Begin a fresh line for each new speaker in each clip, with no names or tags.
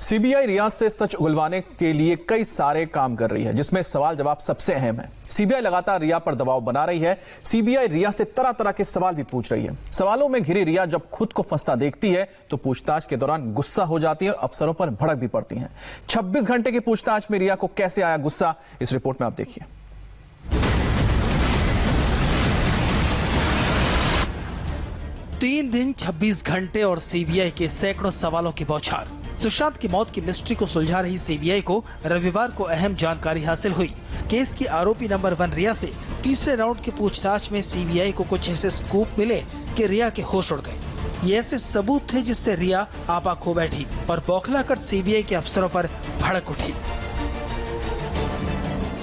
CBI रिया से सच उगलवाने के लिए कई सारे काम कर रही है, जिसमें सवाल जवाब सबसे अहम है। सीबीआई लगातार रिया पर दबाव बना रही है। सीबीआई रिया से तरह तरह के सवाल भी पूछ रही है। सवालों में घिरी रिया जब खुद को फंसता देखती है तो पूछताछ के दौरान गुस्सा हो जाती है और अफसरों पर भड़क भी पड़ती है। 26 घंटे की पूछताछ में रिया को कैसे आया गुस्सा, इस रिपोर्ट में आप देखिए।
3 दिन 26 घंटे और सीबीआई के सैकड़ों सवालों की बौछार। सुशांत की मौत की मिस्ट्री को सुलझा रही सीबीआई को रविवार को अहम जानकारी हासिल हुई। केस की आरोपी नंबर 1 रिया से तीसरे राउंड की पूछताछ में सीबीआई को कुछ ऐसे स्कूप मिले कि रिया के होश उड़ गए। ये ऐसे सबूत थे जिससे रिया आपा खो बैठी और बौखला कर सीबीआई के अफसरों पर भड़क उठी।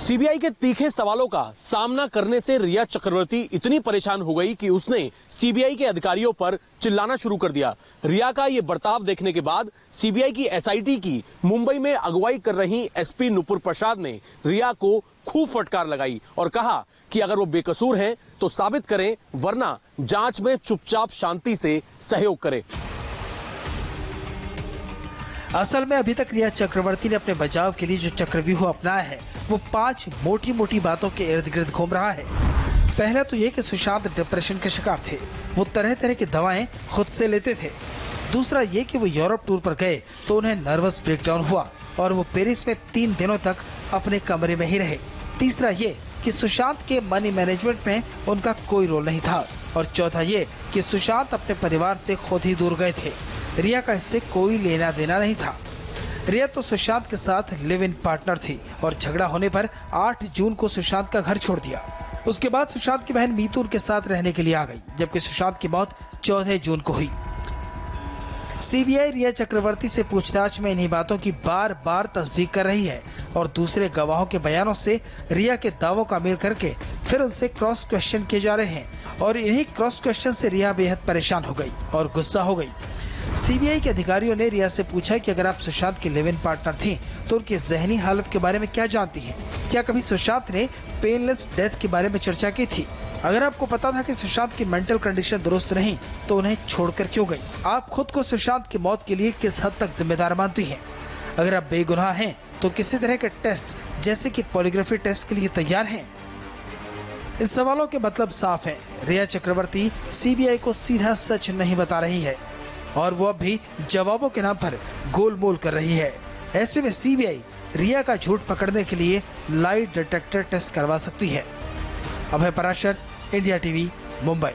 सीबीआई के तीखे सवालों का सामना करने से रिया चक्रवर्ती इतनी परेशान हो गई कि उसने सीबीआई के अधिकारियों पर चिल्लाना शुरू कर दिया। रिया का ये बर्ताव देखने के बाद सीबीआई की एसआईटी की मुंबई में अगुवाई कर रही एसपी नुपुर प्रसाद ने रिया को खूब फटकार लगाई और कहा कि अगर वो बेकसूर हैं तो साबित करें, वरना जांच में चुपचाप शांति से सहयोग करें।
असल में अभी तक रिया चक्रवर्ती ने अपने बचाव के लिए जो चक्रव्यूह अपनाया है वो 5 मोटी मोटी बातों के इर्द गिर्द घूम रहा है। पहला तो ये कि सुशांत डिप्रेशन के शिकार थे, वो तरह तरह की दवाएं खुद से लेते थे। दूसरा ये कि वो यूरोप टूर पर गए तो उन्हें नर्वस ब्रेकडाउन हुआ और वो पेरिस में 3 दिनों तक अपने कमरे में ही रहे। तीसरा ये कि सुशांत के मनी मैनेजमेंट में उनका कोई रोल नहीं था। और चौथा ये कि सुशांत अपने परिवार से खुद ही दूर गए थे। रिया का इससे कोई लेना देना नहीं था। रिया तो सुशांत के साथ लिव इन पार्टनर थी और झगड़ा होने पर 8 जून को सुशांत का घर छोड़ दिया। उसके बाद सुशांत की बहन मीतू के साथ रहने के लिए आ गई, जबकि सुशांत की मौत 14 जून को हुई। सीबीआई रिया चक्रवर्ती से पूछताछ में इन्हीं बातों की बार बार तस्दीक कर रही है और दूसरे गवाहों के बयानों से रिया के दावों का मेल करके फिर उनसे क्रॉस क्वेश्चन किए जा रहे हैं। और इन्हीं क्रॉस क्वेश्चन से रिया बेहद परेशान हो गई और गुस्सा हो गई। सीबीआई के अधिकारियों ने रिया से पूछा कि अगर आप सुशांत की लिव इन पार्टनर थी तो उनकी जहनी हालत के बारे में क्या जानती हैं? क्या कभी सुशांत ने पेनलेस डेथ के बारे में चर्चा की थी? अगर आपको पता था कि सुशांत की मेंटल कंडीशन दुरुस्त नहीं तो उन्हें छोड़कर क्यों गई? आप खुद को सुशांत की मौत के लिए किस हद तक जिम्मेदार मानती हैं? अगर आप बेगुनाह हैं तो किसी तरह के टेस्ट जैसे कि पॉलीग्राफी टेस्ट के लिए तैयार हैं? इन सवालों के मतलब साफ है। रिया चक्रवर्ती सीबीआई को सीधा सच नहीं बता रही है और वो अब भी जवाबों के नाम पर गोलमोल कर रही है। ऐसे में सीबीआई रिया का झूठ पकड़ने के लिए लाई डिटेक्टर टेस्ट करवा सकती है। अभय पराशर, इंडिया टीवी, मुंबई।